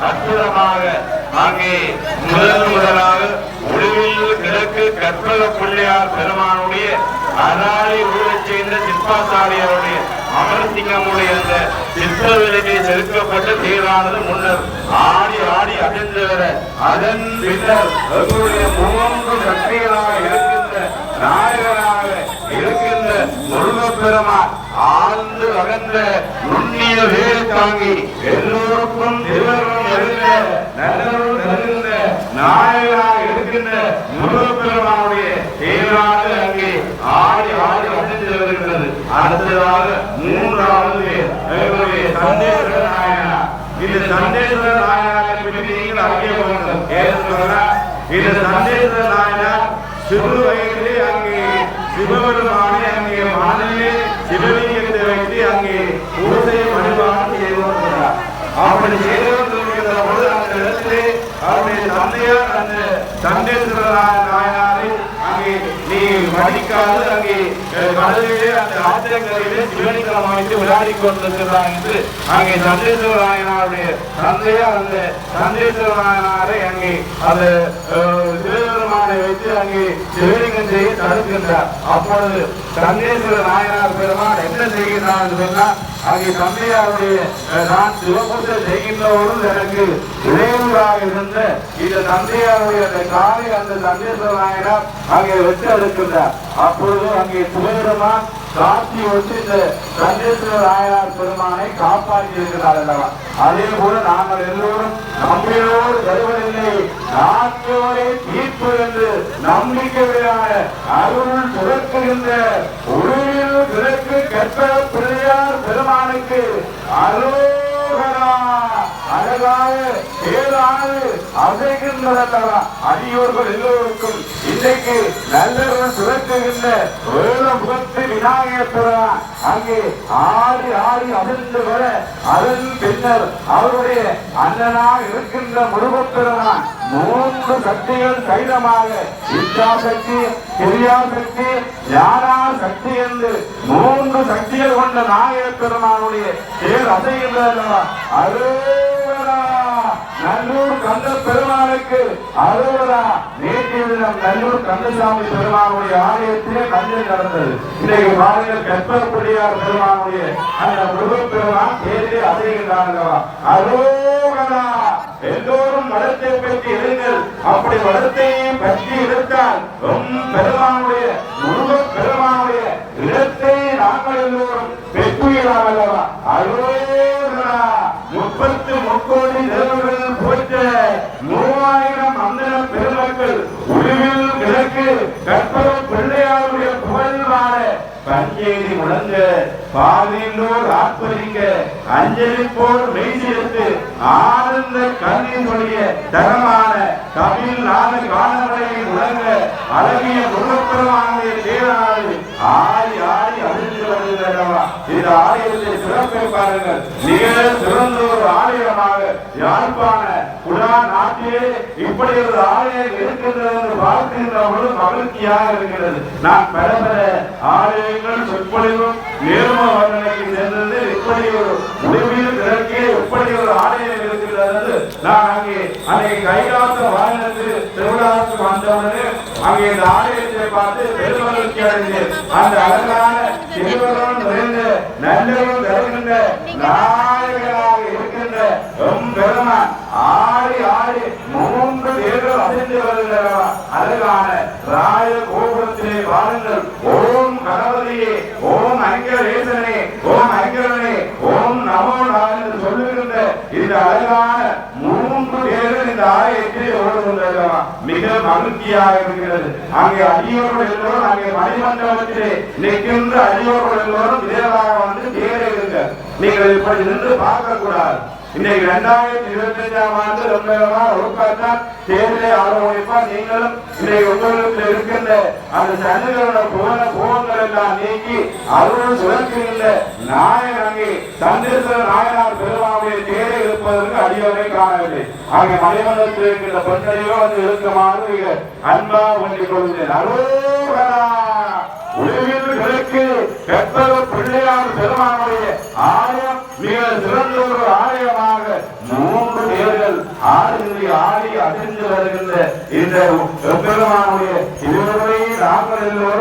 அற்புதமாக அங்கே முதலாக ஒளிவில் கிழக்கு கற்பக பிள்ளையார் பெருமானுடைய அராளி ஊரைச் சேர்ந்த சிற்பாசாரியாருடைய அமர்சிங்கமுடைய அந்த சிற்பவிலைக்கு செலுத்தப்பட்ட தேரானது முன்னர் ஆடி ஆடி அடைந்து வர அதன் பின்னர் எங்களுடைய மூன்று சக்திகளாக இருக்கின்ற நாயகனாக இருக்கின்ற முருகப்பெருமான் ஆழ்ந்து அகன்ற நுண்ணிய வேறு தாங்கி எல்லோருக்கும் திருவருள் எழுந்த நல்லருள் தருகின்ற நாயகனாக இருக்கின்ற முருகப்பெருமானுடைய தேரானது அங்கே ஆடி ஆடி அடைந்து வருகின்றது. அடுத்ததாக மூன்றாவது சந்தேஸ்வர நாயனார். இந்த சந்தேஸ்வர நாயனாரை பற்றி நீங்கள் அறிய வேண்டும். இந்த சந்தேஸ்வர நாயனார் சிறு வயதிலே அங்கே சிவபெருமானை அங்கே மனதிலே சிவலிங்கத்தை வைத்து அங்கே பூஜை வழிபாடு செய்து கொண்டிருக்கிறார். அப்படி செய்து கொண்டிருக்கிற பொழுது அந்த இடத்திலே அவருடைய தந்தையார் அந்த சந்தேஸ்வர நாயனாரை அங்கே நீ படிக்காது அங்கே கடலிலே அந்த ஆத்திரங்களிலே சிவலிங்கம் அமைத்து விளையாடி கொண்டிருக்கிறார் என்று அங்கே சந்தேஸ்வர நாயனாருடைய தந்தையார் அந்த சந்தேஸ்வர நாயனாரை அங்கே அந்த சிவபெருமானை வைத்து அங்கே சிவலிங்கம் செய்ய தடுக்கின்றார். அப்பொழுது சந்தேஸ்வர நாயனார் பெருமான் என்ன செய்கிறார் என்று சொன்னால் அங்கே தந்தையாருடைய நான் சிவபூஜை செய்கின்றவரும் எனக்கு இடையூறாக இருந்த இந்த தந்தையாருடைய அந்த காலை அந்த சந்தேஸ்வர நாயனார் அங்கே வெற்றி எடுக்கின்றார். அப்பொழுது அங்கே சிவபெருமான் காட்சி வச்சு இந்த சந்தேஸ்வர நாயனார் பெருமானை காப்பாற்றி இருக்கிறார் அல்லவா. அதே போல நாங்கள் எல்லோரும் நம்பியோடு வருவதில்லை நாட்டியோரே தீர்ப்பு என்று நம்பிக்கையான அருள் சுரக்குகின்ற உருவில் கிழக்கு கற்பக பிள்ளையார் பெருமானுக்கு அரோகரா அழகாக பேரானது அசைகின்றதல்லவா. அடியோர்கள் எல்லோருக்கும் இன்றைக்கு நல்லவர்கள் சுரக்குகின்ற வேத முகத்து விநாயகர் பெருமான் அங்கே ஆடி ஆடி அசைந்து வர அதன் பின்னர் அவருடைய அண்ணனாக இருக்கின்ற முருகப்பெருமான் மூன்று சக்திகள் சைதமாக இச்சாசக்தி, கிரியாசக்தி, ஞானா சக்தி என்று மூன்று சக்திகள் கொண்ட நாயகர் பெருமானுடைய தேர் அசைகின்றதல்லவா. நல்லூர் கந்த பெருமானுக்கு அரோரா. நேற்றைய தினம் நல்லூர் கந்தசாமி பெருமானுடைய ஆலயத்திலே கஞ்சல் நடந்தது. இன்றைக்கு பாருங்கள் கற்பக பிள்ளையார் பெருமானுடைய அந்த முருகப்பெருமான் தேரிலே அசைகின்றார்களா. அரோகரா. எல்லோரும் வளத்தை பற்றி எழுங்கள். அப்படி வளத்தையும் பற்றி எடுத்தால் பெருமானுடைய முருகப் பெருமானுடைய இடத்தை நாங்கள் எல்லோரும் பெற்றுகிறார் அல்லவா. அரோகரா. 33 தேவர்கள் போற்ற 3000 அந்தன பெருமக்கள் உருவில் கிழக்கு கற்பக பிள்ளையாருடைய புகழ் வாழ பஞ்சேரி முழங்க பாதிலோர் ஆத்மரிக்க அஞ்சலி போர் மெய்சிருத்து ஆனந்த கண்ணீருடைய தரமான கபில் நாத காணவரை முழங்க அழகிய முருகப்பெருமானுடைய தேரானது ஆடி ஆடி அழிந்து வருகிறதா. இந்த ஆலயத்தை சிறப்பை பாருங்கள். மிக சிறந்த ஒரு ஆலயமாக யாழ்ப்பாண குடா நாட்டிலே இப்படி ஒரு ஆலயம் இருக்கின்றது என்று பார்க்கின்ற பொழுது மகிழ்ச்சியாக இருக்கிறது. நான் பல பல ஆலயங்கள் சொற்பொழிவும் நேர்ம வர்ணனைக்கு சென்றது. இப்படி ஒரு முடிவில் கிழக்கே எப்படி ஒரு ஆலயம் இருக்கிறது. நான் அங்கே அன்றைய கைலாச வாகனத்தில் திருவிழாவுக்கு வந்தவுடனே அங்கே இந்த ஆலயத்தை பார்த்து பெருமகிழ்ச்சி அடைந்தேன். அந்த அழகான திருவருள் நிறைந்த நல்லவர்கள் தருகின்ற நாயகனாக இருக்கின்ற பெருமான் ஆடி ஆடி 3 தேர்கள் அசைந்து வருகிறவா. அழகான ராய கோபுரத்திலே வாருங்கள். ஓம் கணபதியே, ஓம் ஐங்கரேசனே, ஓம் ஐங்கரனே, ஓம் நமோ என்று சொல்லுகின்ற இந்த அழகான 3 தேர்கள் இந்த ஆலயத்தில் ஓடுகின்றனவா. மிக மகிழ்ச்சியாக இருக்கிறது. அங்கே அடியோர்கள் எல்லோரும் அங்கே மணிமண்டபத்திலே நிற்கின்ற அடியோர்கள் எல்லோரும் விரைவாக வந்து தேருங்க. நீங்கள் இப்படி நின்று பார்க்க கூடாது. இன்னைக்கு 2025ஆம் ஆண்டு ரொம்ப ஒழுக்காத்தான் தேர்தலை ஆரம்பிப்பா. நீங்களும் இன்னைக்கு உங்களுக்கு இருக்கின்ற அந்த சன்னிகளோட போகங்கள் எல்லாம் நீக்கி அருள் சுழற்கின்ற நாயகன் அங்கே சந்தேஸ்வர நாயனார் பெருமாவுடைய தேரை இருப்பதற்கு அடியோரை காணவில்லை. அங்கே மணிமண்டலத்தில் இருக்கின்ற பெண்களையோ வந்து இருக்குமாறு அன்பா வேண்டிக் கொள்கிறேன். அருள் உலகில் கிழக்கு கற்பக பிள்ளையார் பெருமானுடைய ஆலயம் மிக சிறந்த ஒரு ஆலயமாக 3 தேர்கள் ஆடி அதிர்ந்து வருகின்ற இந்த பெருமானுடைய இதுவரை நாங்கள் எல்லோரும்